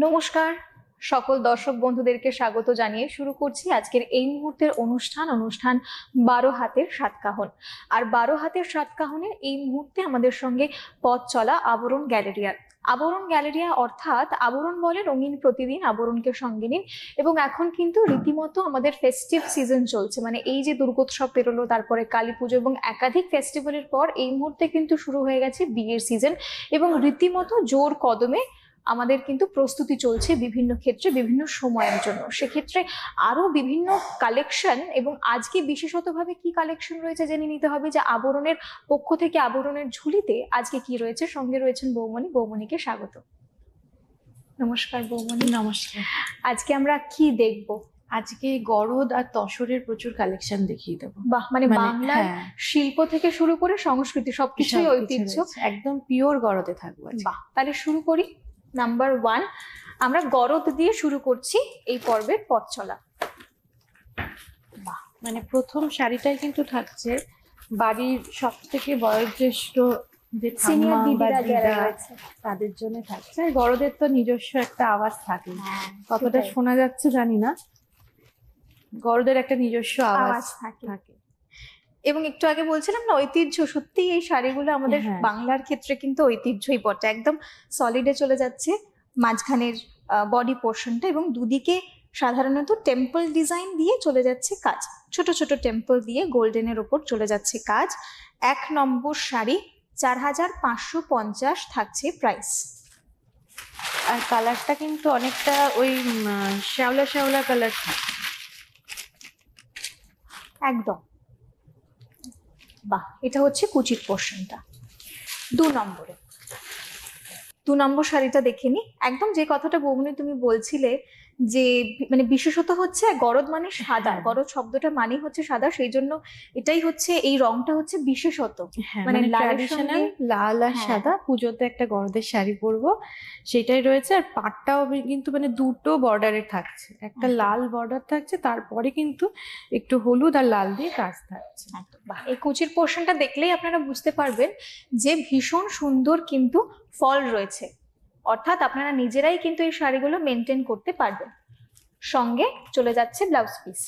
নমস্কার সকল দর্শক বন্ধুদেরকে স্বাগত জানিয়ে শুরু করছি আজকের এই মুহূর্তের অনুষ্ঠান 12 হাতের সাতকাহন। আর 12 হাতের সাতকাহনের এই মুহূর্তে আমাদের সঙ্গে পথ চলা আবরণ গ্যালেরিয়া অর্থাৎ আবরণ বলে রঙিন প্রতিদিন আবরণকে সঙ্গে নিন। এবং এখন কিন্তু রীতিমতো আমাদের ফেস্টিভ সিজন চলছে, মানে এই যে দুর্গোৎসব পেরোলো, তারপরে কালী পুজো এবং একাধিক ফেস্টিভ্যালের পর এই মুহূর্তে কিন্তু শুরু হয়ে গেছে বিয়ের সিজন এবং রীতিমতো জোর কদমে আমাদের কিন্তু প্রস্তুতি চলছে বিভিন্ন ক্ষেত্রে বিভিন্ন সময়ের জন্য। সেক্ষেত্রে আরো বিভিন্ন কালেকশন এবং আজকে বিশেষতভাবে কি কালেকশন রয়েছে জেনে নিতে হবে যে আবরণের পক্ষ থেকে আবরণের ঝুলিতে আজকে কি রয়েছে। সঙ্গে রয়েছেন বৌমণিকে স্বাগত। নমস্কার বৌমণি। নমস্কার। আজকে আমরা কি দেখবো? আজকে গরদ আর তসরের প্রচুর কালেকশন দেখিয়ে দেবো। বাহ, মানে বাংলার শিল্প থেকে শুরু করে সংস্কৃতি সবকিছুই ঐতিহ্য, একদম পিওর গরদে থাকবে। বাহ, তাহলে শুরু করি। নাম্বার 1 আমরা গরদ দিয়ে শুরু করছি এই পর্বের পথ চলা। বাহ, মানে প্রথম শাড়িটাই কিন্তু থাকছে বাড়ির সব থেকে বয়োজ্যেষ্ঠ যে সিনিয়র দিদিরা যারা রয়েছে তাদের জন্য থাকছে। আর গরদের তো নিজস্ব একটা আওয়াজ থাকে, কতটা শোনা যাচ্ছে জানি না, গরদের একটা নিজস্ব আওয়াজ থাকে। এবং একটু আগে বলছিলাম না ঐতিহ্য, সত্যি এই শাড়িগুলো আমাদের বাংলার ক্ষেত্রে কিন্তু ঐতিহ্যই বটে। একদম সলিডে চলে যাচ্ছে মাঝখানের বডি পোর্শনটা এবং দুদিকে সাধারণত টেম্পল ডিজাইন দিয়ে চলে যাচ্ছে কাজ, ছোট ছোট টেম্পল দিয়ে গোল্ডেনের ওপর চলে যাচ্ছে কাজ। 1 নম্বর শাড়ি 4550 থাকছে প্রাইস। আর কালারটা কিন্তু অনেকটা ওই শ্যাওলা শ্যাওলা কালার থাকে একদম। বাহ, এটা হচ্ছে কুচির পোর্শনটা। 2 নম্বর শাড়িটা দেখে নি। একদম যে কথাটা বৌমনি তুমি বলছিলে যে মানে বিশেষত হচ্ছে গরদ মানে সাদা, গরদ শব্দটা মানে হচ্ছে সাদা, সেই জন্য এটাই হচ্ছে এই রংটা হচ্ছে বিশেষত মানে ট্র্যাডিশনাল লাল আর সাদা। পুজোতে একটা গরদের শাড়ি পরবো সেটাই রয়েছে। আর পাটটাও কিন্তু মানে দুটো বর্ডারে থাকছে, একটা লাল বর্ডার থাকছে, তারপরে কিন্তু একটু হলুদ আর লাল দিয়ে কাজ থাকছে। এই কুচির পোর্শনটা দেখলেই আপনারা বুঝতে পারবেন যে ভীষণ সুন্দর কিন্তু ফল রয়েছে, অর্থাৎ আপনারা নিজেরাই কিন্তু এই শাড়িগুলো মেনটেন করতে পারবেন। সঙ্গে চলে যাচ্ছে ব্লাউজ পিস।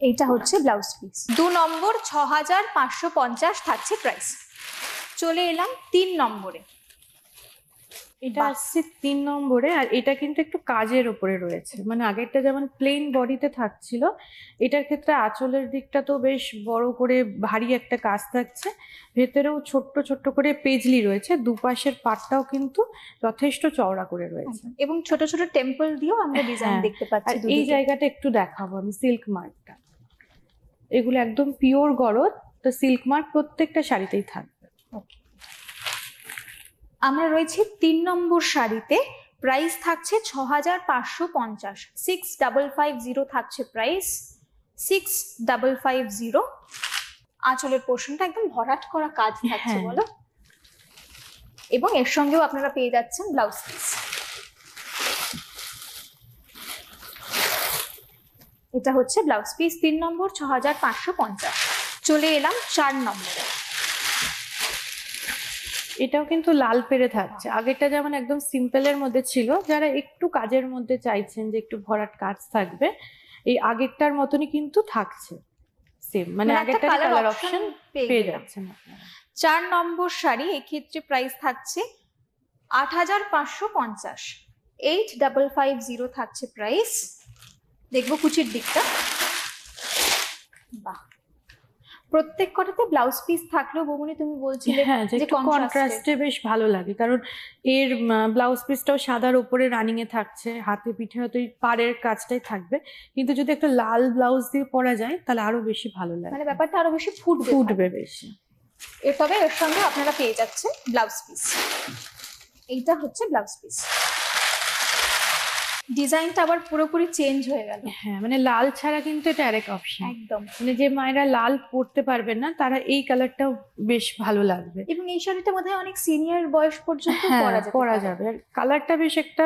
এইটা হচ্ছে ব্লাউজ পিস। 2 নম্বর 6550 থাকছে প্রাইস। চলে এলাম 3 নম্বরে। এটা আসছে 3 নম্বরে। আর এটা কিন্তু একটু কাজের উপরে রয়েছে, মানে আগেরটা যেমন প্লেন বডিতে থাকছিল, এটার ক্ষেত্রে আঁচলের দিকটা তো বেশ বড় করে ভারী একটা কাজ থাকছে, ভেতরেও ছোট্ট ছোট্ট করে পেজলি রয়েছে, দুপাশের পাটটাও কিন্তু যথেষ্ট চওড়া করে রয়েছে এবং ছোট ছোট টেম্পল দিয়েও আমরা ডিজাইন দেখতে পাচ্ছি। এই জায়গাটা একটু দেখাবো আমি, সিল্ক মার্কটা, এগুলো একদম পিওর গরদ, তো সিল্ক মার্ক প্রত্যেকটা শাড়িতেই থাকবে। ওকে, আমরা রয়েছি 3 নম্বর শাড়িতে। প্রাইস থাকছে 6550, 6550 থাকছে প্রাইস, 6550। আঁচলের পোর্শনটা একদম ভরাট করা কাজ থাকছে বলো, এবং এর সঙ্গেও আপনারা পেয়ে যাচ্ছেন ব্লাউজ পিস। এটা হচ্ছে ব্লাউজ পিস 3 নম্বর 6550। চলে এলাম 4 নম্বরে। এটাও কিন্তু লাল পেরে থাকছে, আগেরটা যেমন একদম সিম্পলের মধ্যে ছিল, যারা একটু কাজের মধ্যে চাইছেন যে একটু ভরাট কাজ থাকবে, এই আগেরটার মতনই কিন্তু থাকছে সেম, মানে আগেরটা কালার অপশন পেয়ে যাচ্ছেন আপনারা। 4 নম্বর শাড়ি, এক্ষেত্রে প্রাইস থাকছে 8550, 8550 থাকছে প্রাইস। দেখবো কুচির দিকটা। বাহ, প্রত্যেক কটাতে ব্লাউজ পিস থাকলেও বৌমনি তুমি বলছিলে যে কন্ট্রাস্টে বেশ ভালো লাগে, কারণ এর ব্লাউজ পিসটাও সাদার উপরে রানিং এ থাকছে, হাতে পিঠে হয়তো পাড়ের কাজটাই থাকবে, কিন্তু যদি একটা লাল ব্লাউজ দিয়ে পরা যায় তাহলে আরো বেশি ভালো লাগে, মানে ব্যাপারটা আরো বেশি ফুটবে বেশি। তবে এর সঙ্গে আপনারা পেয়ে যাচ্ছেন ব্লাউজ পিস। এইটা হচ্ছে ব্লাউজ পিস। ডিজাইনটা আবার পুরোপুরি চেঞ্জ হয়ে গেল। হ্যাঁ, মানে লাল ছাড়া কিন্তু এটা আরেক অপশন। একদম। মানে যে মায়েরা লাল পরতে পারবেন না তারা এই কালারটাও বেশ ভালো লাগবে। এবং এই শাড়িটা বোধহয় অনেক সিনিয়র বয়স পর্যন্ত পরা যাবে। আর কালারটা বেশ একটা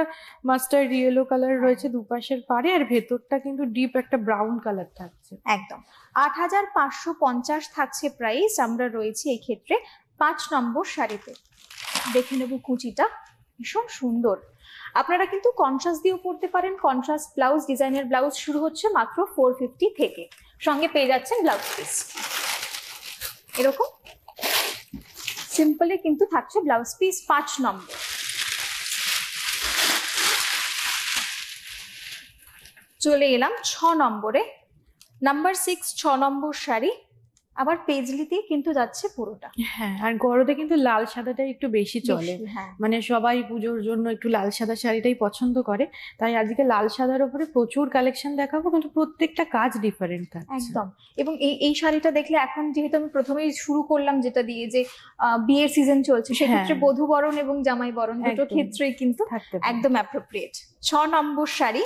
মাস্টার্ড ইয়েলো কালার রয়েছে দুপাশের পাড়ে, আর ভেতরটা কিন্তু ডিপ একটা ব্রাউন কালার থাকছে। একদম। ৮৫৫০ থাকছে প্রাইস। আমরা রয়েছি এই ক্ষেত্রে 5 নম্বর শাড়িতে। দেখে নেব কুচিটা, ভীষণ সুন্দর। আপনারা কিন্তু কন্ট্রাস্ট দিয়েও পরতে পারেন। কন্ট্রাস্ট ব্লাউজ, ডিজাইনের ব্লাউজ শুরু হচ্ছে মাত্র 450 থেকে। সঙ্গে পেয়ে যাচ্ছেন ব্লাউজ পিস। এরকম সিম্পলে কিন্তু থাকছে ব্লাউজ পিস 5 নম্বর। চলে এলাম 6 নম্বরে। নাম্বার 6, 6 নম্বর শাড়ি। আবার পেজলিতেই কিন্তু যাচ্ছে পুরোটা। হ্যাঁ, আর গরদে কিন্তু লাল সাদাটাই একটু বেশি চলে। হ্যাঁ, মানে সবাই পুজোর জন্য একটু লাল সাদা শাড়িটাই পছন্দ করে, তাই আজকে লাল সাদার উপরে প্রচুর কালেকশন দেখাবো, কিন্তু প্রত্যেকটা কাজ ডিফারেন্ট থাকছে। একদম। এবং এই শাড়িটা দেখলে, এখন যেহেতু আমি প্রথমেই শুরু করলাম যেটা দিয়ে, যে বিয়ের সিজন চলছে, সেক্ষেত্রে বধূ বরণ এবং জামাই বরণ দুটো ক্ষেত্রেই কিন্তু একদম অ্যাপ্রোপ্রিয়েট। 6 নম্বর শাড়ি,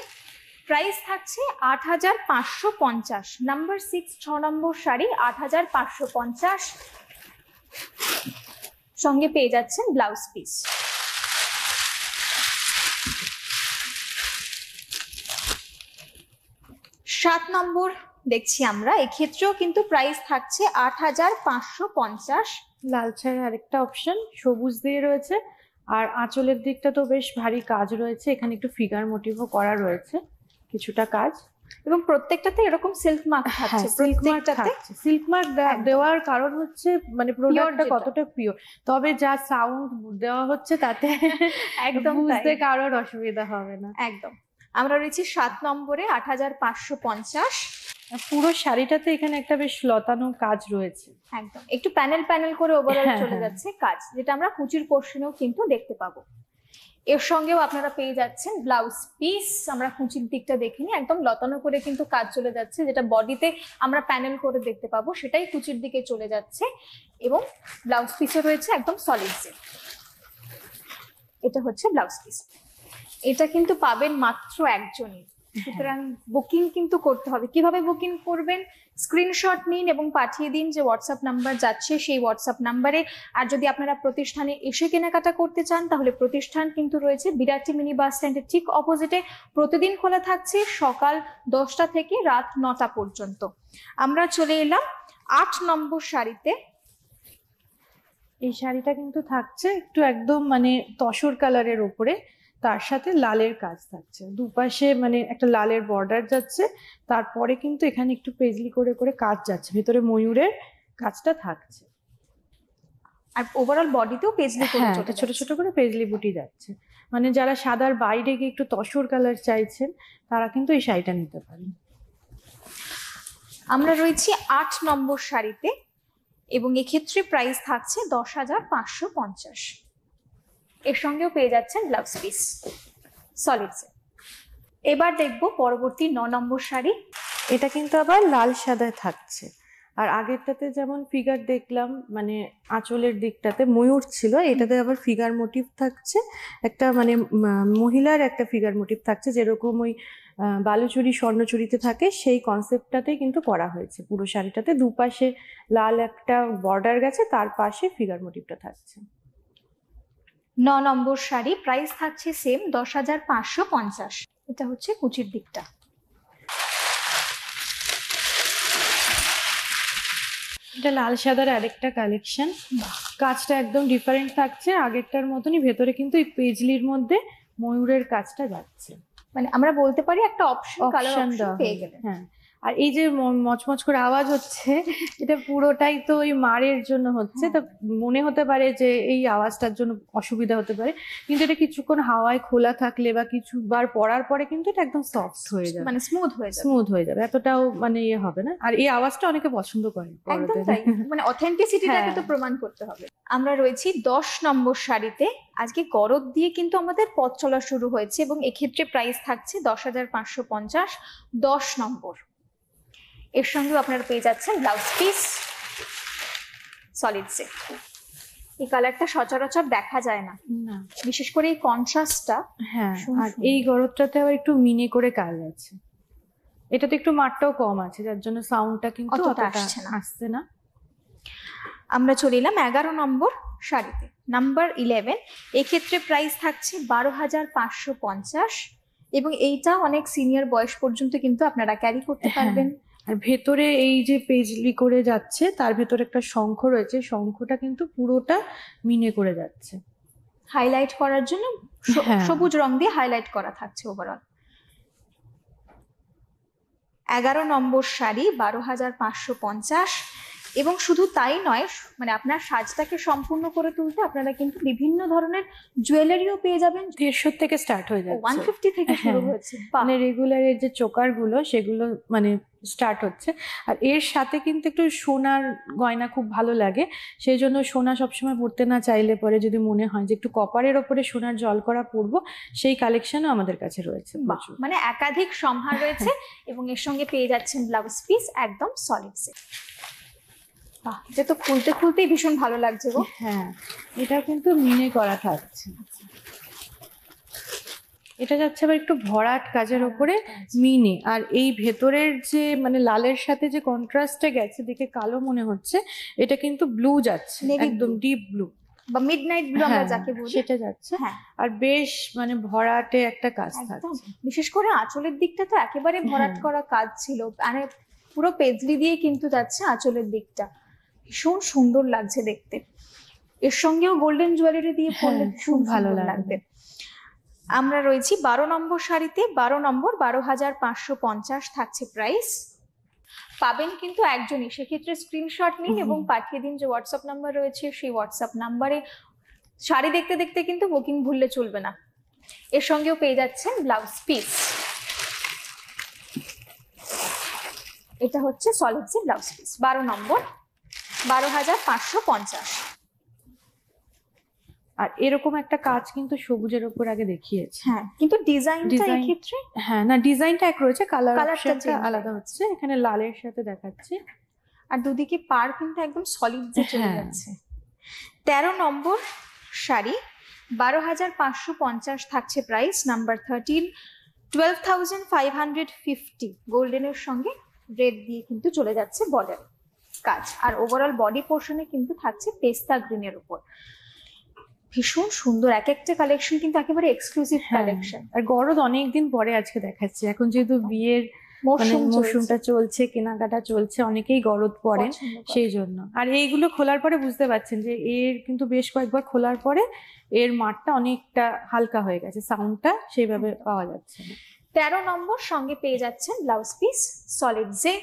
প্রাইস থাকছে ৮৫৫০। নাম্বার 6, 6 নম্বর শাড়ি ৮৫৫০। সঙ্গে পেয়ে যাচ্ছেন ব্লাউজ পিস। 7 নম্বর দেখছি আমরা। এক্ষেত্রেও কিন্তু প্রাইস থাকছে ৮৫৫০। লাল ছাড়া আরেকটা অপশন সবুজ দিয়ে রয়েছে, আর আঁচলের দিকটা তো বেশ ভারী কাজ রয়েছে, এখানে একটু ফিগার মোটিভও করা রয়েছে কিছুটা কাজ, এবং প্রত্যেকটাতে এরকম সিল্ক মার্ক থাকছে। সিল্ক মার্ক দেওয়ার কারণ হচ্ছে মানে প্রোডাক্টটা কতটা পিওর। তবে যা সাউন্ড দেওয়া হচ্ছে তাতে একদম বুঝতে কারোর অসুবিধা হবে না। একদম। আমরা রয়েছি 7 নম্বরে ৮৫৫০। পুরো শাড়িটাতে এখানে একটা বেশ লতানো কাজ রয়েছে। একদম, একটু প্যানেল প্যানেল করে ওভারঅল চলে যাচ্ছে কাজ, যেটা আমরা কুচির পোর্শনেও কিন্তু দেখতে পাবো। এর সঙ্গেও আপনারা পেয়ে যাচ্ছেন ব্লাউজ পিস। আমরা কুচির দিকটা দেখিনি, একদম লতানো করে কিন্তু কাজ চলে যাচ্ছে, যেটা বডিতে আমরা প্যানেল করে দেখতে পাবো সেটাই কুচির দিকে চলে যাচ্ছে। এবং ব্লাউজ পিসে রয়েছে একদম সলিড সেট। এটা হচ্ছে ব্লাউজ পিস। এটা কিন্তু পাবেন মাত্র একজনই, সুতরাং বুকিং কিন্তু করতে হবে। কিভাবে বুকিং করবেন? স্ক্রিনশট নিন এবং পাঠিয়ে দিন যে হোয়াটসঅ্যাপ নাম্বার যাচ্ছে সেই হোয়াটসঅ্যাপ নাম্বারে। আর যদি আপনারা প্রতিষ্ঠানে এসে কেনাকাটা করতে চান, তাহলে প্রতিষ্ঠান কিন্তু রয়েছে বিরাটি মিনি বাস স্ট্যান্ডের ঠিক অপোজিটে। প্রতিদিন খোলা থাকছে সকাল 10টা থেকে রাত 9টা পর্যন্ত। আমরা চলে এলাম 8 নম্বর শাড়িতে। এই শাড়িটা কিন্তু থাকছে একটু একদম মানে তসর কালারের ওপরে, তার সাথে লালের কাজ থাকছে দুপাশে, মানে একটা লালের বর্ডার যাচ্ছে, তারপরে কিন্তু এখানে একটু পেজলি করে করে কাজ যাচ্ছে, ভেতরে ময়ূরের কাজটা থাকছে। আর ওভারঅল বডিতেও পেজলি করে ছোট ছোট করে পেজলি বুটি যাচ্ছে। মানে যারা সাদার বাইরে গিয়ে একটু তসর কালার চাইছেন তারা কিন্তু এই শাড়িটা নিতে পারেন। আমরা রয়েছি 8 নম্বর শাড়িতে, এবং এক্ষেত্রে প্রাইস থাকছে ১০৫৫০। এর সঙ্গেও পেয়ে যাচ্ছেন ব্লাউজ পিস সলিড সেট। এবার দেখব পরবর্তী 9 নম্বর শাড়ি। এটা কিন্তু আবার লাল সাদায় থাকছে, আর আগেরটাতে যেমন ফিগার দেখলাম মানে আঁচলের দিকটাতে ময়ূর ছিল, এটাতে আবার ফিগার মোটিভ থাকছে, একটা মানে মহিলার একটা ফিগার মোটিভ থাকছে, যেরকম ওই বালুচুরি স্বর্ণচুরিতে থাকে সেই কনসেপ্টটাতেই কিন্তু করা হয়েছে পুরো শাড়িটাতে। দুপাশে লাল একটা বর্ডার গেছে, তার পাশে ফিগার মোটিভটা থাকছে। 9 নম্বর শাড়ি, প্রাইস থাকছে সেম ১০৫৫০। এটা হচ্ছে কুচির দিকটা। এটা লাল সাদার আরেকটা কালেকশন, কাজটা একদম ডিফারেন্ট থাকছে আগেরটার মতনই, ভেতরে কিন্তু এই পেজলির মধ্যে ময়ূরের কাজটা যাচ্ছে। মানে আমরা বলতে পারি একটা অপশন পেয়ে গেলেন। হ্যাঁ, আর এই যে মচমচ করে আওয়াজ হচ্ছে, এটা পুরোটাই তো ওই মারের জন্য হচ্ছে। তো মনে হতে পারে যে এই আওয়াজটার জন্য অসুবিধা হতে পারে, কিন্তু এটা কিছুক্ষণ হাওয়ায় খোলা থাকলে বা কিছুবার পরার পরে কিন্তু এটা একদম সফট হয়ে যাবে, মানে স্মুথ হয়ে যাবে, এতটাও মানে ইয়ে হবে না। আর এই আওয়াজটা অনেকে পছন্দ করে, একদম তাই, মানে অথেন্টিসিটিটাকে তো প্রমাণ করতে হবে। আমরা রয়েছি 10 নম্বর শাড়িতে। আজকে গরদ দিয়ে কিন্তু আমাদের পথ চলা শুরু হয়েছে, এবং এক্ষেত্রে প্রাইস থাকছে ১০৫৫০। 10 নম্বর। এর সঙ্গেও আপনারা পেয়ে যাচ্ছেন ব্লাউজ পিস সলিড সেট। এই কালারটা সচরাচর দেখা যায় না, না। বিশেষ করে এই কন্ট্রাস্টটা। হ্যাঁ, সুন্দর। আর এই গরদটাতে আবার একটু মিনে করে কাজ আছে। এটাতে একটু মারটাও কম আছে, যার জন্য সাউন্ডটা কিন্তু অতটা অতটা আসছে না। আমরা চলে এলাম 11 নম্বর শাড়িতে, নাম্বার 11। এক্ষেত্রে প্রাইস থাকছে 12,550, এবং এইটা অনেক সিনিয়র বয়স পর্যন্ত কিন্তু আপনারা ক্যারি করতে পারবেন। আর ভেতরে এই যে পেজলি করে যাচ্ছে, তার ভেতরে একটা শঙ্খ রয়েছে, শঙ্খটা কিন্তু পুরোটা মিনে করে যাচ্ছে, হাইলাইট করার জন্য হ্যাঁ। সবুজ রং দিয়ে হাইলাইট করা থাকছে ওভারঅল। 11 নম্বর শাড়ি 12,550, এবং শুধু তাই নয়, মানে আপনার সাজটাকে সম্পূর্ণ করে তুলতে আপনারা কিন্তু বিভিন্ন ধরনের জুয়েলারিও পেয়ে যাবেন। 150 থেকে স্টার্ট হয়ে যাচ্ছে, 150 থেকে শুরু হয়েছে। মানে রেগুলারের যে চোকার গুলো সেগুলো মানে স্টার্ট হচ্ছে। আর এর সাথে কিন্তু একটু সোনার গয়না খুব ভালো লাগে, সেই জন্য সোনা সবসময় পরতে না চাইলে পরে যদি মনে হয় যে একটু কপারের ওপরে সোনার জল করা পরবো, সেই কালেকশনও আমাদের কাছে রয়েছে প্রচুর। মানে একাধিক সম্ভার রয়েছে, এবং এর সঙ্গে পেয়ে যাচ্ছেন ব্লাউজ পিস একদম সলিড সেট। বাহ, এটা তো খুলতে খুলতেই ভীষণ ভালো লাগছে গো। হ্যাঁ, এটা কিন্তু মিনে করা থাকছে। এটা যাচ্ছে আবার একটু ভরাট কাজের ওপরে মিনে, আর এই ভেতরের যে মানে লালের সাথে যে কন্ট্রাস্টে গেছে দেখে কালো মনে হচ্ছে, এটা কিন্তু ব্লু যাচ্ছে, Navy একদম blue। ডিপ ব্লু বা মিডনাইট ব্লু আমরা যাকে বলি, সেটা যাচ্ছে। হ্যাঁ, আর বেশ মানে ভরাটে একটা কাজ একদম। থাকছে। বিশেষ করে আঁচলের দিকটা তো একেবারে ভরাট করা কাজ ছিল, মানে পুরো পেজলি দিয়ে কিন্তু যাচ্ছে আঁচলের দিকটা, ভীষণ সুন্দর লাগছে দেখতে। এর সঙ্গেও গোল্ডেন জুয়েলারি দিয়ে পরলে খুব ভালো সুন্দর লাগবে। আমরা রয়েছি 12 নম্বর শাড়িতে, 12 নম্বর 12,550 থাকছে প্রাইস। পাবেন কিন্তু একজনই, সেক্ষেত্রে স্ক্রিনশট নিন এবং পাঠিয়ে দিন যে হোয়াটসঅ্যাপ নাম্বার রয়েছে, সেই হোয়াটসঅ্যাপ নাম্বারে। শাড়ি দেখতে দেখতে কিন্তু বুকিং ভুললে চলবে না। এর সঙ্গেও পেয়ে যাচ্ছেন ব্লাউজ পিস, এটা হচ্ছে সলিড যে ব্লাউজ পিস। 12 নম্বর 12,550। আর এরকম একটা কাজ কিন্তু সবুজের উপর আগে দেখিয়েছে। হ্যাঁ, কিন্তু ডিজাইনটা এই ক্ষেত্রে, হ্যাঁ না, ডিজাইনটা এক রয়েছে, কালারটা কালারটা আলাদা হচ্ছে, এখানে লালের সাথে দেখাচ্ছে। আর দুদিকে পার কিন্তু একদম সলিড যে চলে যাচ্ছে। 13 নম্বর শাড়ি 12,550 থাকছে প্রাইস, নাম্বার 13, 12,550। গোল্ডেনের সঙ্গে রেড দিয়ে কিন্তু চলে যাচ্ছে বর্ডার কাজ, আর ওভারঅল বডি পোর্শনে কিন্তু থাকছে পেস্তা গ্রিনের উপর। ভীষণ সুন্দর, এক একটা কালেকশন কিন্তু একেবারে এক্সক্লুসিভ কালেকশন। আর গরদ অনেকদিন পরে আজকে দেখাচ্ছে, এখন যেহেতু বিয়ের মৌসুমটা চলছে, কেনাকাটা চলছে, অনেকেই গরদ পরেন সেই জন্য। আর এইগুলো খোলার পরে বুঝতে পারছেন যে এর কিন্তু বেশ কয়েকবার খোলার পরে এর মাঠটা অনেকটা হালকা হয়ে গেছে, সাউন্ডটা সেইভাবে পাওয়া যাচ্ছে না। 13 নম্বর সঙ্গে পেয়ে যাচ্ছেন ব্লাউজ পিস সলিড যে।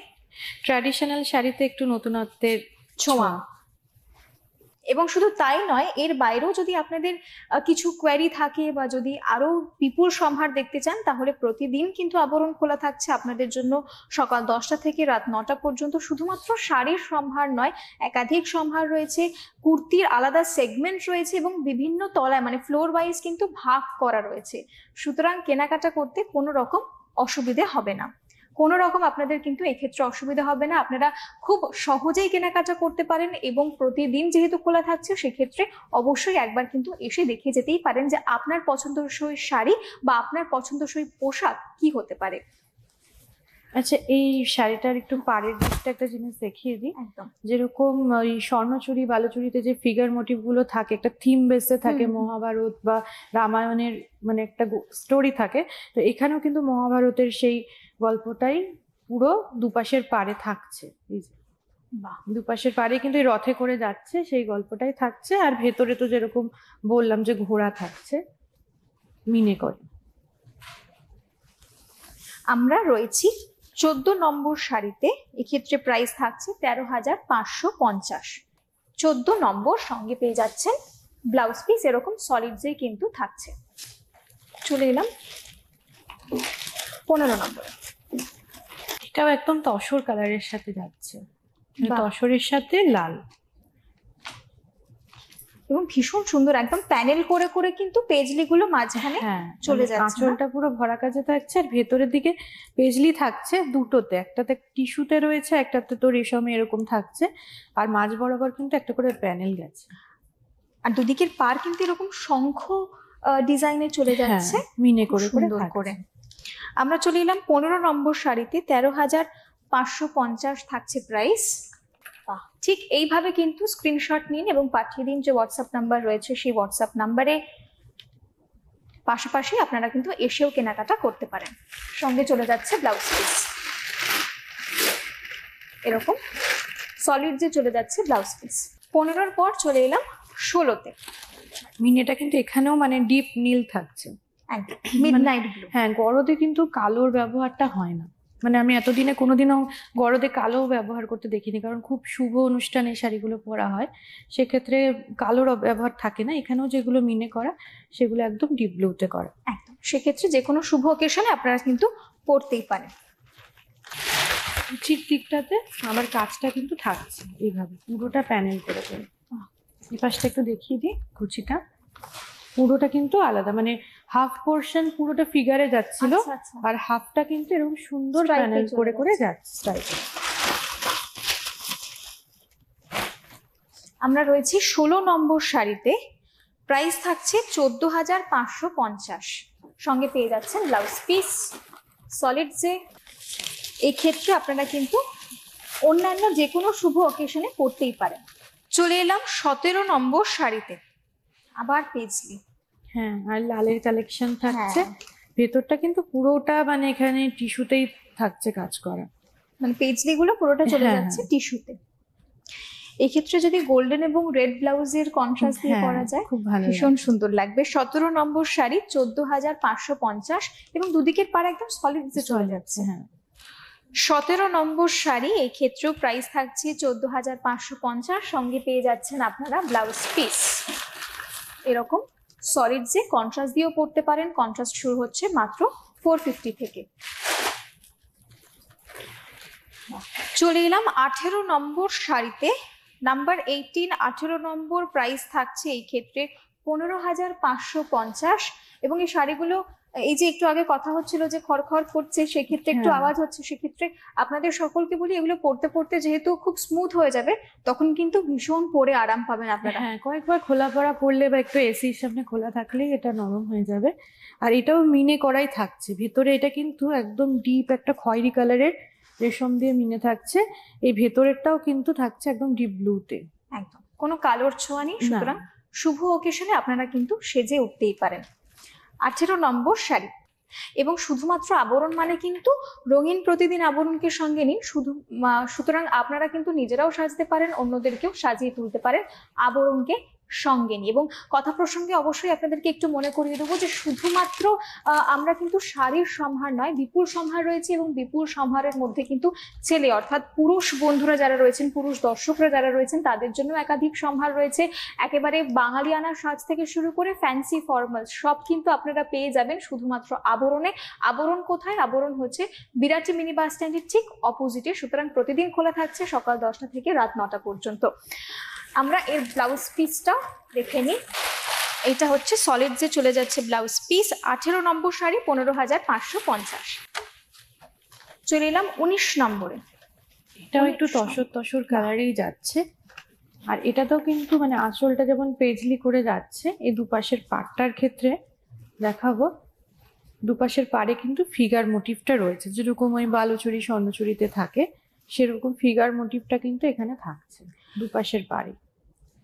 ট্র্যাডিশনাল শাড়িতে একটু নতুনত্বের ছোঁয়া। এবং শুধু তাই নয়, এর বাইরেও যদি আপনাদের কিছু কোয়ারি থাকে বা যদি আরো বিপুল সম্ভার দেখতে চান, তাহলে প্রতিদিন কিন্তু আবরণ খোলা থাকছে আপনাদের জন্য সকাল 10টা থেকে রাত 9টা পর্যন্ত। শুধুমাত্র শাড়ির সম্ভার নয়, একাধিক সম্ভার রয়েছে, কুর্তির আলাদা সেগমেন্ট রয়েছে, এবং বিভিন্ন তলায় মানে ফ্লোর ওয়াইজ কিন্তু ভাগ করা রয়েছে। সুতরাং কেনাকাটা করতে কোনো রকম অসুবিধে হবে না, কোনো রকম আপনাদের কিন্তু এক্ষেত্রে অসুবিধা হবে না। আপনারা খুব সহজেই কেনাকাটা করতে পারেন, এবং প্রতিদিন যেহেতু খোলা থাকছে সেক্ষেত্রে অবশ্যই একবার কিন্তু এসে দেখে যেতেই পারেন যে আপনার পছন্দসই শাড়ি বা আপনার পছন্দসই পোশাক কি হতে পারে। আচ্ছা, এই শাড়িটার একটু পাড়ের দিকটা একটা জিনিস দেখিয়ে দিই। একদম যেরকম ওই স্বর্ণচুরি বালুচুরিতে যে ফিগার মোটিভ গুলো থাকে, একটা থিম বেসে থাকে, মহাভারত বা রামায়ণের মানে একটা স্টোরি থাকে, তো এখানেও কিন্তু মহাভারতের সেই গল্পটাই পুরো দুপাশের পাড়ে থাকছে। দুপাশের পাড়ে কিন্তু এই রথে করে যাচ্ছে, সেই গল্পটাই থাকছে। আর ভেতরে তো যেরকম বললাম যে ঘোড়া থাকছে মিনে করে। আমরা রয়েছি 14 নম্বর শাড়িতে, এক্ষেত্রে প্রাইস থাকছে 13,550। 14 নম্বর সঙ্গে পেয়ে যাচ্ছেন ব্লাউজ পিস, এরকম সলিড যে কিন্তু থাকছে। চলে এলাম 15 নম্বর। এটাও একদম তসর কালারের সাথে যাচ্ছে, তসরের সাথে লাল, এবং ভীষণ সুন্দর, একদম প্যানেল করে করে কিন্তু পেজলি গুলো মাঝখানে চলে যাচ্ছে। আঁচলটা পুরো ভরা কাজে থাকছে, আর ভেতরের দিকে পেজলি থাকছে দুটোতে, একটাতে টিস্যুতে রয়েছে, একটাতে তো রেশমে এরকম থাকছে, আর মাঝ বরাবর কিন্তু একটা করে প্যানেল গেছে। আর দুদিকের পার কিন্তু এরকম শঙ্খ ডিজাইনে চলে যাচ্ছে, মিনে করে সুন্দর করে। আমরা চলে এলাম 15 নম্বর শাড়িতে, 13,550 থাকছে প্রাইস। ঠিক এইভাবে কিন্তু স্ক্রিনশট নিন এবং পাঠিয়ে দিন যে হোয়াটসঅ্যাপ নাম্বার রয়েছে, সেই হোয়াটসঅ্যাপ নাম্বারে। পাশাপাশি আপনারা কিন্তু এসেও কেনাকাটা করতে পারেন। সঙ্গে চলে যাচ্ছে ব্লাউজ পিস, এরকম সলিড যে চলে যাচ্ছে ব্লাউজ পিস। 15-র পর চলে এলাম 16-তে। মিনেটা কিন্তু এখানেও মানে ডিপ নীল থাকছে, একদম মিডনাইট ব্লু। হ্যাঁ, গরদে কিন্তু কালোর ব্যবহারটা হয় না, মানে আমি এতদিনে কোনোদিনও গরদে কালো ব্যবহার করতে দেখিনি, কারণ খুব শুভ অনুষ্ঠানে শাড়িগুলো পরা হয়, সেক্ষেত্রে কালোর ব্যবহার থাকে না। এখানেও যেগুলো মিনে করা সেগুলো একদম ডিপ ব্লুতে করা। একদম, সেক্ষেত্রে যে কোনো শুভ অকেশনে আপনারা কিন্তু পরতেই পারেন। কুচির দিকটাতে আবার কাজটা কিন্তু থাকছে এইভাবে পুরোটা প্যানেল করে করে। এই পাশটা একটু দেখিয়ে দিই, কুচিটা পুরোটা কিন্তু আলাদা, মানে হাফ পোর্শন পুরোটা ফিগারে যাচ্ছিল, আর হাফটা কিন্তু এরকম সুন্দর প্যানেল করে করে যাচ্ছে। আমরা রয়েছি 16 নম্বর শাড়িতে, প্রাইস থাকছে 14,550। সঙ্গে পেয়ে যাচ্ছেন ব্লাউজ পিস সলিড যে। এই ক্ষেত্রে আপনারা কিন্তু অন্যান্য যে কোনো শুভ অকেশনে পরতেই পারেন। চলে এলাম 17 নম্বর শাড়িতে, আবার পেজলি। হ্যাঁ, আর লালের কালেকশন থাকছে। ভেতরটা কিন্তু পুরোটা মানে এখানে টিস্যুতেই থাকছে কাজ করা, মানে পেজলি গুলো পুরোটা চলে যাচ্ছে টিস্যুতে। এই ক্ষেত্রে যদি গোল্ডেন এবং রেড ব্লাউজের কন্ট্রাস্ট দিয়ে পরা যায় খুব ভালো, ভীষণ সুন্দর লাগবে। 17 নম্বর শাড়ি 14,550 এবং দুদিকের পাড় একদম সলিড যে চলে যাচ্ছে। 17 নম্বর শাড়ি, এই ক্ষেত্রেও প্রাইস থাকছে 14,550। সঙ্গে পেয়ে যাচ্ছেন আপনারা ব্লাউজ পিস এরকম সলিড যে, কন্ট্রাস্ট দিয়েও পরতে পারেন। কন্ট্রাস্ট শুরু হচ্ছে মাত্র 450 থেকে। চলে এলাম 18 নম্বর শাড়িতে, নাম্বার 18। 18 নম্বর প্রাইস থাকছে এই ক্ষেত্রে 15,550 এবং এই শাড়িগুলো এই যে একটু আগে কথা হচ্ছিল যে খড়খড় করছে, সেক্ষেত্রে একটু আওয়াজ হচ্ছে, সেক্ষেত্রে আপনাদের সকলকে বলি এগুলো পরতে পরতে যেহেতু খুব স্মুথ হয়ে যাবে, তখন কিন্তু ভীষণ পরে আরাম পাবেন আপনারা। হ্যাঁ, কয়েকবার খোলা পড়া পরলে বা একটু এসির সামনে খোলা থাকলেই এটা নরম হয়ে যাবে। আর এটাও মিনে করাই থাকছে ভেতরে, এটা কিন্তু একদম ডিপ একটা খয়েরি কালারের রেশম দিয়ে মিনে থাকছে। এই ভেতরেরটাও কিন্তু থাকছে একদম ডিপ ব্লুতে, একদম কোনো কালোর ছোঁয়া নেই। সুতরাং শুভ অকেশনে আপনারা কিন্তু সেজে উঠতেই পারেন। 18 নম্বর শাড়ি, এবং শুধুমাত্র আবরণ মানে কিন্তু রঙিন প্রতিদিন আবরণকে সঙ্গে নিন সুতরাং আপনারা কিন্তু নিজেরাও সাজতে পারেন, অন্যদেরকেও সাজিয়ে তুলতে পারেন আবরণকে সঙ্গে নিয়ে। এবং কথা প্রসঙ্গে অবশ্যই আপনাদেরকে একটু মনে করিয়ে দেবো যে শুধুমাত্র আমরা কিন্তু শাড়ির সম্ভার নয়, বিপুল সম্ভার রয়েছে এবং বিপুল সম্ভারের মধ্যে কিন্তু ছেলে অর্থাৎ পুরুষ বন্ধুরা যারা রয়েছেন, পুরুষ দর্শকরা যারা রয়েছেন, তাদের জন্য একাধিক সম্ভার রয়েছে। একেবারে বাঙালিয়ানা সাজ থেকে শুরু করে ফ্যান্সি ফর্মাল সব কিন্তু আপনারা পেয়ে যাবেন শুধুমাত্র আবরণে। আবরণ কোথায়? আবরণ হচ্ছে বিরাটি মিনি বাস স্ট্যান্ডের ঠিক অপোজিটে। সুতরাং প্রতিদিন খোলা থাকছে সকাল 10টা থেকে রাত 9টা পর্যন্ত। আমরা এর ব্লাউজ পিসটা দেখে নিই। এটা হচ্ছে সলিড যে চলে যাচ্ছে ব্লাউজ পিস। 18 নম্বর শাড়ি 15,550। চলে এলাম 19 নম্বরে। এটাও একটু তসর কালারেই যাচ্ছে, আর এটাতেও কিন্তু মানে আঁচলটা যেমন পেজলি করে যাচ্ছে। এই দুপাশের পাড়টার ক্ষেত্রে দেখাবো, দুপাশের পাড়ে কিন্তু ফিগার মোটিভটা রয়েছে, যেরকম ওই বালুচুরি স্বর্ণচুরিতে থাকে সেরকম ফিগার মোটিভটা কিন্তু এখানে থাকছে দুপাশের পাড়ে।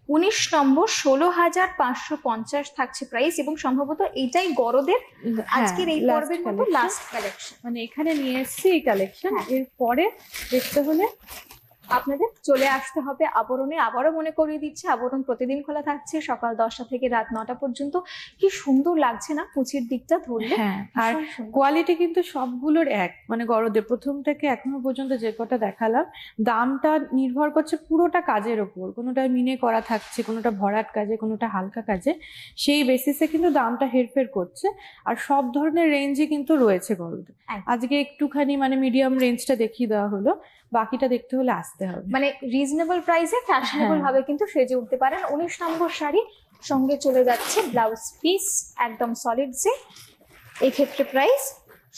19 নম্বর 16,550 থাকছে প্রাইস, এবং সম্ভবত এইটাই গরদের আজকের এই পর্বের মতো লাস্ট কালেকশন। মানে এখানে নিয়ে এসেছি এই কালেকশন, এরপরে দেখতে হলে আপনাদের চলে আসতে হবে আবরণে। আবারও মনে করিয়ে দিচ্ছে আবরণ প্রতিদিন খোলা থাকছে সকাল 10টা থেকে রাত 9টা পর্যন্ত। কি সুন্দর লাগছে না কুচির দিকটা ধরলে? হ্যাঁ, আর কোয়ালিটি কিন্তু সবগুলোর এক, মানে গরদে প্রথম থেকে এখনো পর্যন্ত যে কটা দেখালাম, দামটা নির্ভর করছে পুরোটা কাজের ওপর। কোনোটা মিনে করা থাকছে, কোনোটা ভরাট কাজে, কোনোটা হালকা কাজে, সেই বেসিসে কিন্তু দামটা হেরফের করছে। আর সব ধরনের রেঞ্জই কিন্তু রয়েছে গরদে। আজকে একটুখানি মানে মিডিয়াম রেঞ্জটা দেখিয়ে দেওয়া হলো, বাকিটা দেখতে হলে আসতে হবে। মানে রিজনেবল প্রাইসে ফ্যাশনেবল ভাবে কিন্তু সেজে উঠতে পারেন। 19 নম্বর শাড়ি, সঙ্গে চলে যাচ্ছে ব্লাউজ পিস একদম সলিড যে। এই ক্ষেত্রে প্রাইস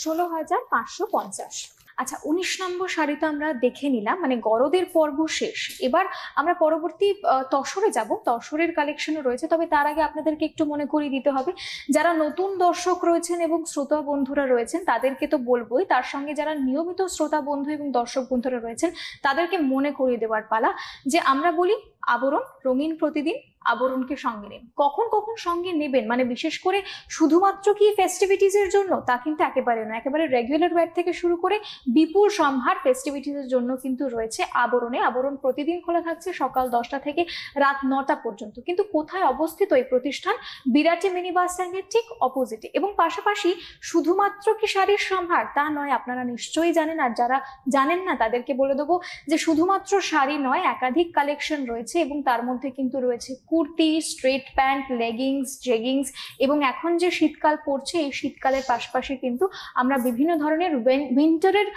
16,550। আচ্ছা, 19 নম্বর শাড়ি তো আমরা দেখে নিলাম, মানে গরদের পর্ব শেষ। এবার আমরা পরবর্তী তসরে যাব। তসরের কালেকশনও রয়েছে, তবে তার আগে আপনাদেরকে একটু মনে করিয়ে দিতে হবে, যারা নতুন দর্শক রয়েছেন এবং শ্রোতা বন্ধুরা রয়েছেন তাদেরকে তো বলবোই, তার সঙ্গে যারা নিয়মিত শ্রোতা বন্ধু এবং দর্শক বন্ধুরা রয়েছেন তাদেরকে মনে করিয়ে দেওয়ার পালা যে আমরা বলি আবরণ রঙিন প্রতিদিন, আবরণকে সঙ্গে নিন। কখন কখন সঙ্গে নেবেন, মানে বিশেষ করে শুধুমাত্র কি ফেস্টিভিটিস এর জন্য, তা কিন্তু একেবারে না। একেবারে রেগুলার ওয়্যার থেকে শুরু করে বিপুল সম্ভার ফেস্টিভিটিস এর জন্য কিন্তু রয়েছে আবরণে। আবরণ প্রতিদিন খোলা থাকছে সকাল 10টা থেকে রাত 9টা পর্যন্ত। কিন্তু কোথায় অবস্থিত এই প্রতিষ্ঠান? বিরাটি মিনি বাস স্ট্যান্ডের ঠিক অপোজিটে। এবং পাশাপাশি শুধুমাত্র কি শাড়ির সম্ভার তা নয়, আপনারা নিশ্চয়ই জানেন, আর যারা জানেন না তাদেরকে বলে দেবো যে শুধুমাত্র শাড়ি নয়, একাধিক কালেকশন রয়েছে এবং তার মধ্যে কিন্তু রয়েছে kurti, straight pant, leggings, jeggings. এবং এখন যে শীতকাল পড়ছে, এই শীতকালের পাশাপাশি কিন্তু আমরা বিভিন্ন ধরনের উইন্টারের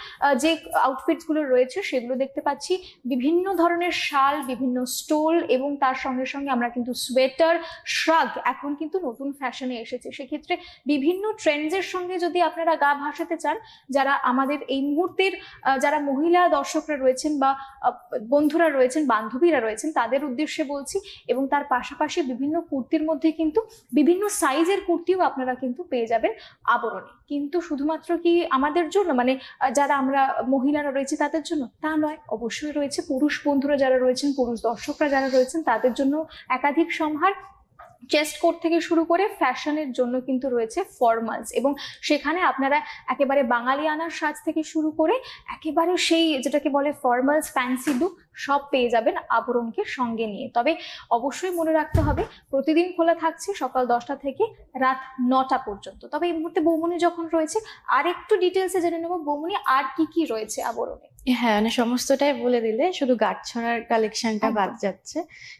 যে আউটফিটস গুলো রয়েছে সেগুলো দেখতে পাচ্ছি। বিভিন্ন ধরনের শাল, বিভিন্ন স্টোল এবং তার সঙ্গে সঙ্গে আমরা কিন্তু সোয়েটার, শ্রাগ এখন কিন্তু নতুন ফ্যাশনে এসেছে। সেক্ষেত্রে বিভিন্ন ট্রেন্ডসের সঙ্গে যদি আপনারা গা ভাসাতে চান, যারা আমাদের এই মুহূর্তের যারা মহিলা দর্শকরা রয়েছেন বা বন্ধুরা রয়েছেন, বান্ধবীরা রয়েছেন, তাদের উদ্দেশ্যে বলছি। এবং তার পাশাপাশি বিভিন্ন কুর্তির মধ্যে কিন্তু বিভিন্ন সাইজের কুর্তিও আপনারা কিন্তু পেয়ে যাবেন আবরণে। কিন্তু শুধুমাত্র কি আমাদের জন্য, মানে যারা আমরা মহিলারা রয়েছে তাদের জন্য, তা নয়। অবশ্যই রয়েছে পুরুষ বন্ধুরা যারা রয়েছেন, পুরুষ দর্শকরা যারা রয়েছেন তাদের জন্য একাধিক সম্ভার। চেস্ট কোট থেকে শুরু করে ফ্যাশনের জন্য কিন্তু রয়েছে ফর্মালস, এবং সেখানে আপনারা একেবারে বাঙালিয়ানার সাজ থেকে শুরু করে একেবারে সেই যেটাকে বলে ফর্মালস, ফ্যান্সি লুক সব পেয়ে যাবেন আবরণকে সঙ্গে নিয়ে। তবে অবশ্যই মনে রাখতে হবে প্রতিদিন খোলা থাকছে সকাল 10টা থেকে রাত 9টা পর্যন্ত। তবে এই মুহূর্তে বৌমনি যখন রয়েছে, আর একটু ডিটেলসে জেনে নেবো বৌমনি আর কি কি রয়েছে আবরণে। হ্যাঁ, মানে সমস্তটাই বলে দিলে, শুধু গাঁটছড়ার কালেকশনটা বাদ যাচ্ছে।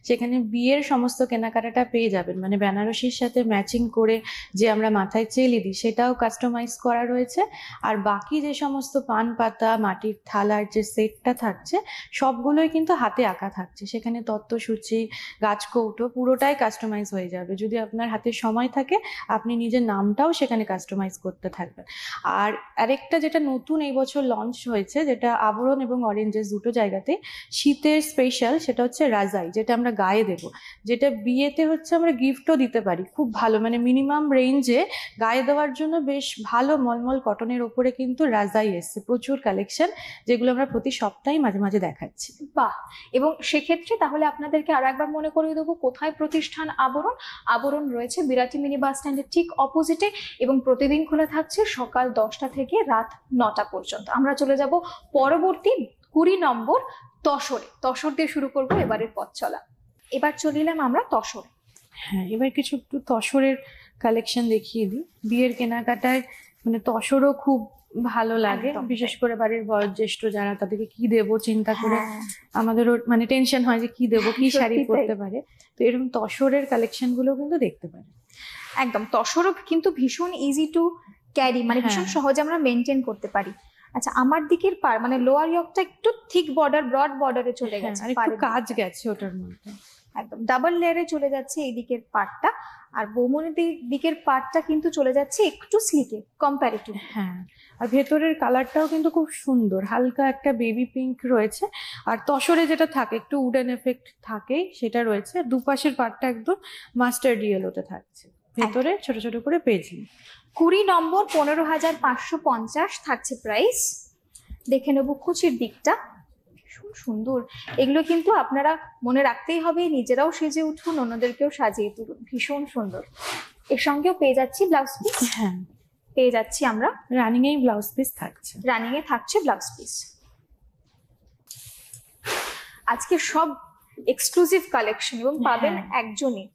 সেখানে বিয়ের সমস্ত কেনাকাটাটা পেয়ে যাবেন, মানে বেনারসির সাথে ম্যাচিং করে যে আমরা মাথায় চেলি দিই সেটাও কাস্টমাইজ করা রয়েছে। আর বাকি যে সমস্ত পান পাতা, মাটির থালার যে সেটটা থাকছে সবগুলোই কিন্তু হাতে আঁকা থাকছে। সেখানে তত্ত্বসূচি, গাছকৌটো পুরোটাই কাস্টমাইজ হয়ে যাবে। যদি আপনার হাতে সময় থাকে আপনি নিজের নামটাও সেখানে কাস্টমাইজ করতে থাকবেন। আর আরেকটা যেটা নতুন এই বছর লঞ্চ হয়েছে, যেটা আবরণ এবং অরেঞ্জেস দুটো জায়গাতে শীতের স্পেশাল, সেটা হচ্ছে রাজাই, যেটা আমরা গায়ে দেব, যেটা বিয়েতে হচ্ছে আমরা গিফটও দিতে পারি। খুব ভালো, মানে মিনিমাম রেঞ্জে গায়ে দেওয়ার জন্য বেশ ভালো মলমল কটনের ওপরে কিন্তু রাজাই এসছে। প্রচুর কালেকশন, যেগুলো আমরা প্রতি সপ্তাহে মাঝে মাঝে দেখাচ্ছি। বাহ! এবং সেক্ষেত্রে তাহলে আপনাদেরকে আরো একবার মনে করিয়ে দেবো কোথায় প্রতিষ্ঠান আবরণ। আবরণ রয়েছে বিরাটি মিনি বাস স্ট্যান্ডের ঠিক অপোজিটে এবং প্রতিদিন খোলা থাকছে সকাল 10টা থেকে রাত 9টা পর্যন্ত। আমরা চলে যাব পরবর্তী 20 নম্বর তসরে। তসর দিয়ে শুরু করবো এবারের পথ চলা। এবার চলে এলাম আমরা তসরে। হ্যাঁ, এবার কিছু একটু তসরের কালেকশন দেখিয়ে দিই। বিয়ের কেনাকাটায় মানে তসরও খুব ভালো লাগে, একদম। বিশেষ করে বাড়ির বয়োজ্যেষ্ঠ যারা, তাদেরকে কি দেবো চিন্তা করে আমাদেরও মানে টেনশন হয় যে কি দেবো, কি শাড়ি সত্যি তাই। পরতে পারে। তো এরকম তসরের কালেকশন গুলো কিন্তু দেখতে পারে। একদম, তসরও কিন্তু ভীষণ ইজি টু ক্যারি, মানে ভীষণ হ্যাঁ। সহজে আমরা মেনটেন করতে পারি। আচ্ছা, আমার দিকের পার মানে লোয়ার ইয়কটা একটু থিক বর্ডার, ব্রড বর্ডারে চলে হ্যাঁ, গেছে, আর একটু পাড়ের কাজ দিকটা। গেছে ওটার মধ্যে। একদম ডাবল লেয়ারে চলে যাচ্ছে এই দিকের পার্টটা, আর বৌমনির দিকের পার্টটা কিন্তু চলে যাচ্ছে একটু স্লিকে কম্প্যারেটিভ। হ্যাঁ, আর ভেতরের কালারটাও কিন্তু খুব সুন্দর, হালকা একটা বেবি পিঙ্ক রয়েছে। আর তসরে যেটা থাকে একটু উডেন এফেক্ট থাকেই, সেটা রয়েছে। দুপাশের পার্টটা একদম মাস্টার্ড ইয়েলোতে থাকছে, ভেতরে ছোট ছোট করে পেজলি। 20 নম্বর 15,550 থাকছে প্রাইস। দেখে নেবো কুচির দিকটা, ভীষণ সুন্দর। এগুলো কিন্তু আপনারা মনে রাখতেই হবে, নিজেরাও সেজে উঠুন, অন্যদেরকেও সাজিয়ে তুলুন, ভীষণ সুন্দর। এর সঙ্গেও পেয়ে যাচ্ছি ব্লাউজ পিস। হ্যাঁ, পেয়ে যাচ্ছি আমরা রানিং এই ব্লাউজ পিস থাকছে। রানিং এ থাকছে ব্লাউজ পিস। আজকে সব এক্সক্লুসিভ কালেকশন এবং পাবেন একজনই,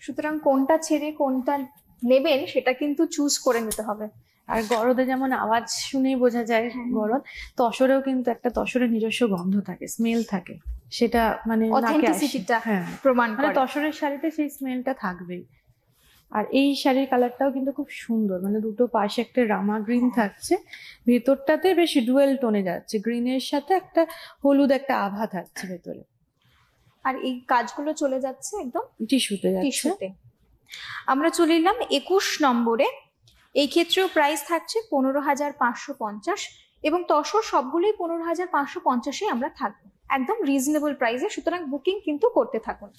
সুতরাং কোনটা ছেড়ে কোনটা নেবেন সেটা কিন্তু চুজ করে নিতে হবে। আর গরদে যেমন আওয়াজ শুনেই বোঝা যায় গরদ, তসরেও কিন্তু একটা তসরের নিজস্ব গন্ধ থাকে, স্মেল থাকে, সেটা মানে নাকে আসে। অথেন্টিসিটিটা হ্যাঁ, প্রমাণ মানে করে। তসরের শাড়িতে সেই স্মেলটা থাকবেই। আর এই শাড়ির কালারটাও কিন্তু খুব সুন্দর, মানে দুটো পাশে একটা রামা গ্রিন থাকছে, ভেতরটাতে বেশ ডুয়েল টোনে যাচ্ছে, গ্রিনের সাথে একটা হলুদ একটা আভা থাকছে ভেতরে। আর এই কাজগুলো চলে যাচ্ছে একদম টিস্যুতে যাচ্ছে। টিস্যুতে। আমরা চলে এলাম 21 নম্বরে। এই ক্ষেত্রেও প্রাইস থাকছে 15,550 এবং তসর সবগুলোই 15,550 আমরা থাকবো, একদম রিজনেবল প্রাইসে। সুতরাং বুকিং কিন্তু করতে থাকুন।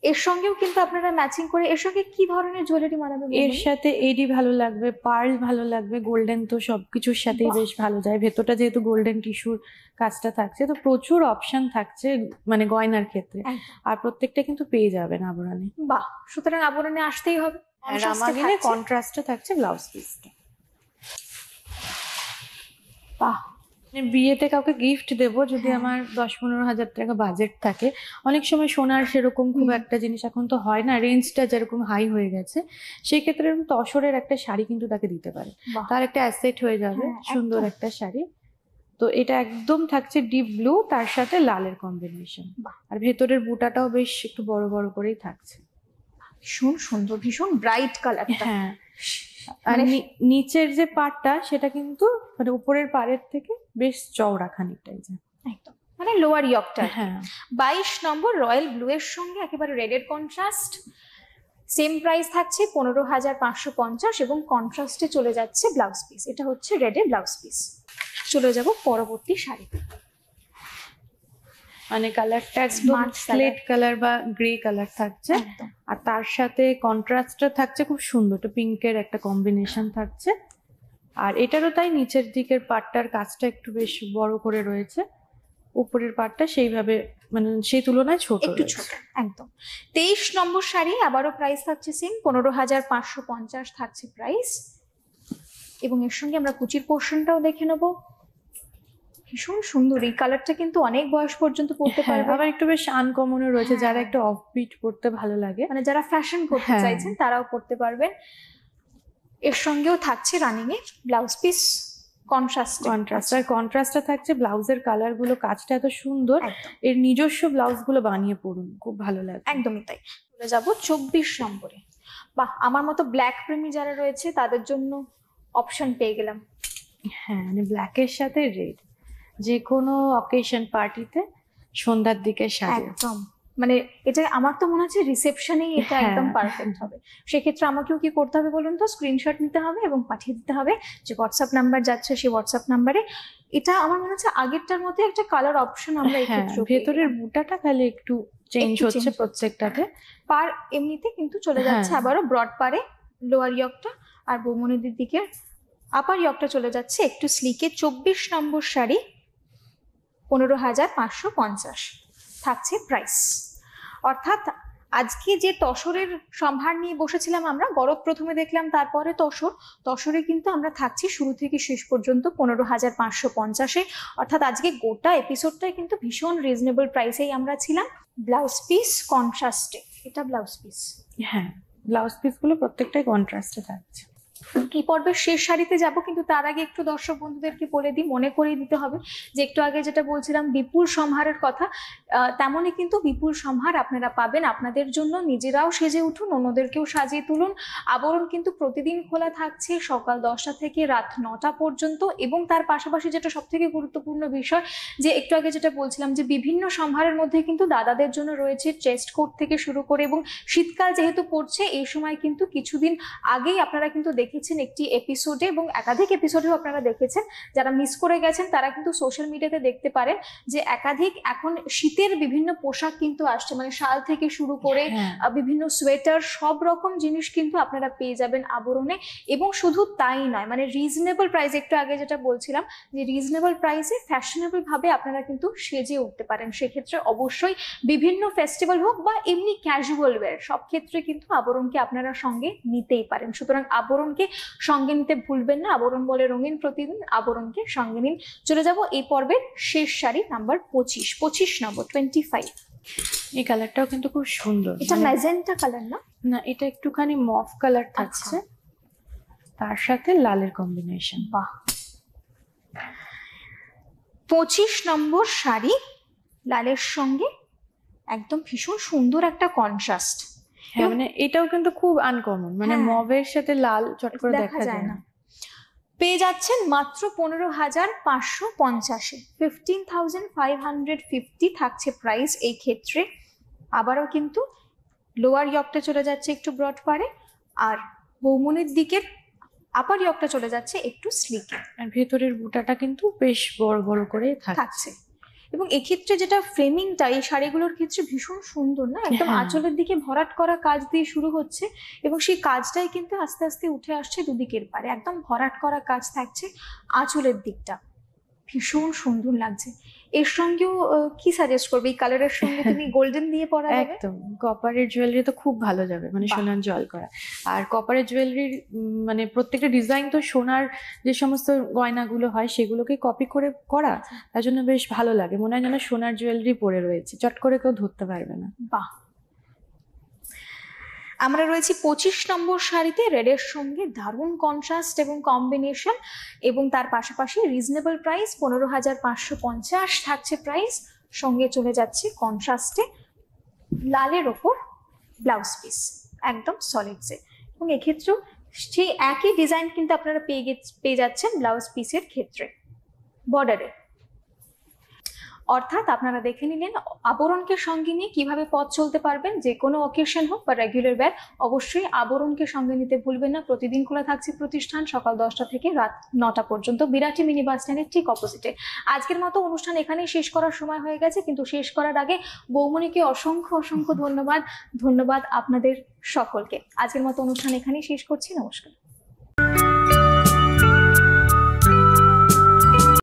এর সঙ্গেও কিন্তু আপনারা ম্যাচিং করে, এর সঙ্গে কি ধরনের জুয়েলারি মানাবে? এর সাথে এডি ভালো লাগবে, পার্ল ভালো লাগবে, গোল্ডেন তো সবকিছুর সাথেই বেশ ভালো যায়। ভেতরটা যেহেতু গোল্ডেন টিস্যুর কাজটা থাকছে, তো প্রচুর অপশন থাকছে মানে গয়নার ক্ষেত্রে। আর প্রত্যেকটা কিন্তু পেয়ে যাবেন আবরণে। বাহ, সুতরাং আবরণে আসতেই হবে। রামাগিনে কন্ট্রাস্টে থাকছে ব্লাউজ পিসটা। বাহ, বিয়েতে কাউকে গিফট দেবো যদি আমার 10-15 হাজার টাকা বাজেট থাকে, অনেক সময় সোনার সেরকম খুব একটা জিনিস এখন তো হয় না, রেঞ্জটা যেরকম হাই হয়ে গেছে, সেই ক্ষেত্রে তসরের একটা শাড়ি কিন্তু তাকে দিতে পারে, তার একটা অ্যাসেট হয়ে যাবে, সুন্দর একটা শাড়ি। তো এটা একদম থাকছে ডিপ ব্লু, তার সাথে লালের কম্বিনেশন, আর ভেতরের বুটাটাও বেশ একটু বড় বড় করেই থাকছে। ভীষণ সুন্দর, ভীষণ ব্রাইট কালার। হ্যাঁ, আর নিচের যে পাড়টা সেটা কিন্তু মানে উপরের পাড়ের থেকে বেশ চওড়া খানিকটাই, যে একদম মানে লোয়ার ইয়কটা। হ্যাঁ, 22 নম্বর রয়্যাল ব্লু এর সঙ্গে একেবারে রেডের কন্ট্রাস্ট, সেম প্রাইস থাকছে 15,550 এবং কন্ট্রাস্টে চলে যাচ্ছে ব্লাউজ পিস। এটা হচ্ছে রেডের ব্লাউজ পিস। চলে যাব পরবর্তী শাড়ি। মানে কালারটা একদম স্লেট কালার বা গ্রে কালার থাকছে, আর তার সাথে কন্ট্রাস্টটা থাকছে খুব সুন্দর, তো পিঙ্কের একটা কম্বিনেশন থাকছে। আর এটারও তাই, নিচের দিকের পাটটার কাজটা একটু বেশ বড় করে রয়েছে, উপরের পাটটা সেইভাবে মানে সেই তুলনায় ছোট, একটু ছোট একদম। 23 নম্বর শাড়ি, আবারও প্রাইস থাকছে সেম, 15,550 থাকছে প্রাইস। এবং এর সঙ্গে আমরা কুচির পোর্শনটাও দেখে নেবো। ভীষণ সুন্দর এই কালারটা, কিন্তু অনেক বয়স পর্যন্ত পরতে পারবে। আবার একটু বেশ আনকমনও রয়েছে, যারা একটু অফবিট পরতে ভালো লাগে, মানে যারা ফ্যাশন করতে চাইছেন তারাও পরতে পারবেন। এর সঙ্গেও থাকছে রানিং এ ব্লাউজ পিস, কন্ট্রাস্টটা থাকছে ব্লাউজের কালার গুলো, কাজটা এত সুন্দর, এর নিজস্ব ব্লাউজ গুলো বানিয়ে পরুন, খুব ভালো লাগে। একদমই তাই। চলে যাবো 24 নম্বরে। বাহ, আমার মতো ব্ল্যাক প্রেমী যারা রয়েছে তাদের জন্য অপশন পেয়ে গেলাম। হ্যাঁ, মানে ব্ল্যাকের সাথে রেড, যে কোনো অকেশন পার্টিতে সন্ধ্যার দিকে সাজে একদম। মানে এটা আমার তো মনে হচ্ছে রিসেপশনেই এটা একদম পারফেক্ট হবে। সেক্ষেত্রে আমাকেও কি করতে হবে বলুন তো? স্ক্রিনশট নিতে হবে এবং পাঠিয়ে দিতে হবে যে হোয়াটসঅ্যাপ নাম্বার যাচ্ছে সেই হোয়াটসঅ্যাপ নাম্বারে। এটা আমার মনে হচ্ছে আগেরটার মধ্যে একটা কালার অপশন আমরা এক্ষেত্রে, ভেতরের বুটাটা খালি একটু চেঞ্জ হচ্ছে প্রত্যেকটাতে। পার এমনিতে কিন্তু চলে যাচ্ছে আবারও ব্রড পারে লোয়ার ইয়কটা, আর বৌমনিদের দিকে আপার ইয়কটা চলে যাচ্ছে একটু স্লিকে। 24 নম্বর শাড়ি, 15,550 থাকছে প্রাইস। অর্থাৎ আজকে যে তসরের সম্ভার নিয়ে বসেছিলাম আমরা, গরদ প্রথমে দেখলাম, তারপরে তসরে কিন্তু আমরা থাকছি শুরু থেকে শেষ পর্যন্ত 15,550-এ। অর্থাৎ আজকে গোটা এপিসোডটাই কিন্তু ভীষণ রিজনেবল প্রাইসেই আমরা ছিলাম। ব্লাউজ পিস কন্ট্রাস্টে, এটা ব্লাউজ পিস। হ্যাঁ, ব্লাউজ পিস গুলো প্রত্যেকটাই কন্ট্রাস্টে থাকছে। এই পর্বের শেষ শাড়িতে যাব, কিন্তু তার আগে একটু দর্শক বন্ধুদেরকে বলে দিই, মনে করিয়ে দিতে হবে যে একটু আগে যেটা বলছিলাম বিপুল সম্ভারের কথা, তেমনই কিন্তু বিপুল সম্ভার আপনারা পাবেন আপনাদের জন্য। নিজেরাও সেজে উঠুন, অন্যদেরকেও সাজিয়ে তুলুন। আবরণ কিন্তু প্রতিদিন খোলা থাকছে সকাল 10টা থেকে রাত 9টা পর্যন্ত। এবং তার পাশাপাশি যেটা সব থেকে গুরুত্বপূর্ণ বিষয়, যে একটু আগে যেটা বলছিলাম যে বিভিন্ন সম্ভারের মধ্যে কিন্তু দাদাদের জন্য রয়েছে চেস্ট কোট থেকে শুরু করে, এবং শীতকাল যেহেতু পড়ছে এই সময় কিন্তু কিছুদিন আগেই আপনারা কিন্তু দেখেছেন একটি এপিসোডে, এবং একাধিক এপিসোডেও আপনারা দেখেছেন। যারা মিস করে গেছেন তারা কিন্তু সোশ্যাল মিডিয়াতে দেখতে পারেন যে একাধিক এখন শীতের বিভিন্ন পোশাক কিন্তু আসছে, মানে শাল থেকে শুরু করে বিভিন্ন সোয়েটার, সব রকম জিনিস কিন্তু আপনারা পেয়ে যাবেন আবরণে। এবং শুধু তাই নয়, মানে রিজনেবল প্রাইস, একটু আগে যেটা বলছিলাম যে রিজনেবল প্রাইসে ফ্যাশনেবল ভাবে আপনারা কিন্তু সেজে উঠতে পারেন। সেক্ষেত্রে অবশ্যই বিভিন্ন ফেস্টিভ্যাল হোক বা এমনি ক্যাজুয়াল ওয়্যার, সব ক্ষেত্রে কিন্তু আবরণকে আপনারা সঙ্গে নিতেই পারেন। সুতরাং আবরণকে সঙ্গে নিতে ভুলবেন না। আবরণ বলে রঙিন প্রতিদিন, আবরণকে সঙ্গে নিন। চলে যাব এই পর্বের শেষ শাড়ি নাম্বার 25 নম্বর 25। এই কালারটাও কিন্তু খুব সুন্দর, এটা ম্যাজেন্টা কালার না? না, এটা একটুখানি মফ কালার থাকছে, তার সাথে লালের কম্বিনেশন। বাহ, 25 নম্বর শাড়ি, লালের সঙ্গে একদম ভীষণ সুন্দর একটা কন্ট্রাস্ট। হ্যাঁ, মানে এটাও কিন্তু খুব আনকমন, মানে মভের সাথে লাল চট করে দেখা যায় না। পেয়ে যাচ্ছেন মাত্র 15,550-এ, 15,550 থাকছে প্রাইস এই ক্ষেত্রে। আবারও কিন্তু লোয়ার ইয়কটা চলে যাচ্ছে একটু ব্রড পারে, আর বৌমনির দিকের আপার ইয়কটা চলে যাচ্ছে একটু স্লিকে আর ভেতরের বুটাটা কিন্তু বেশ বড় বড় করে থাকছে। থাকছে। এবং এক্ষেত্রে যেটা ফ্রেমিংটা এই শাড়িগুলোর ক্ষেত্রে ভীষণ সুন্দর না, একদম হ্যাঁ। আঁচলের দিকে ভরাট করা কাজ দিয়ে শুরু হচ্ছে এবং সেই কাজটাই কিন্তু আস্তে আস্তে উঠে আসছে দুদিকের পারে, একদম ভরাট করা কাজ থাকছে আঁচলের দিকটা, ভীষণ সুন্দর লাগছে। এর সঙ্গেও কি সাজেস্ট করবে? এই কালারের সঙ্গে তুমি গোল্ডেন দিয়ে পরা যাবে। একদম কপারের জুয়েলারি তো খুব ভালো যাবে, মানে বাহ। সোনার জল করা। আর কপারের জুয়েলারির মানে প্রত্যেকটা ডিজাইন তো সোনার যে সমস্ত গয়নাগুলো হয় সেগুলোকে কপি করে করা, তার জন্য বেশ ভালো লাগে, মনে হয় যেন সোনার জুয়েলারি পরে রয়েছে, চট করে কেউ ধরতে পারবে না। বাহ। আমরা রয়েছি 25 নম্বর শাড়িতে, রেডের সঙ্গে দারুণ কন্ট্রাস্ট এবং কম্বিনেশন, এবং তার পাশাপাশি রিজনেবল প্রাইস 15,550 থাকছে প্রাইস, সঙ্গে চলে যাচ্ছে কন্ট্রাস্টে লালের ওপর ব্লাউজ পিস, একদম সলিডসে। এবং এক্ষেত্রেও সেই একই ডিজাইন কিন্তু আপনারা পেয়ে যাচ্ছেন ব্লাউজ পিসের ক্ষেত্রে বর্ডারে। অর্থাৎ আপনারা দেখে নিলেন আবরণকে সঙ্গে নিয়ে কিভাবে পথ চলতে পারবেন, যে কোনো অকেশন হোক বা রেগুলার ওয়্যার, অবশ্যই আবরণকে সঙ্গে নিতে ভুলবেন না। প্রতিদিন খোলা থাকছে প্রতিষ্ঠান সকাল 10টা থেকে রাত 9টা পর্যন্ত, বিরাটি মিনি বাস স্ট্যান্ডের ঠিক অপোজিটে। আজকের মতো অনুষ্ঠান এখানেই শেষ করার সময় হয়ে গেছে, কিন্তু শেষ করার আগে বৌমনিকে অসংখ্য অসংখ্য ধন্যবাদ আপনাদের সকলকে। আজকের মতো অনুষ্ঠান এখানেই শেষ করছি, নমস্কার।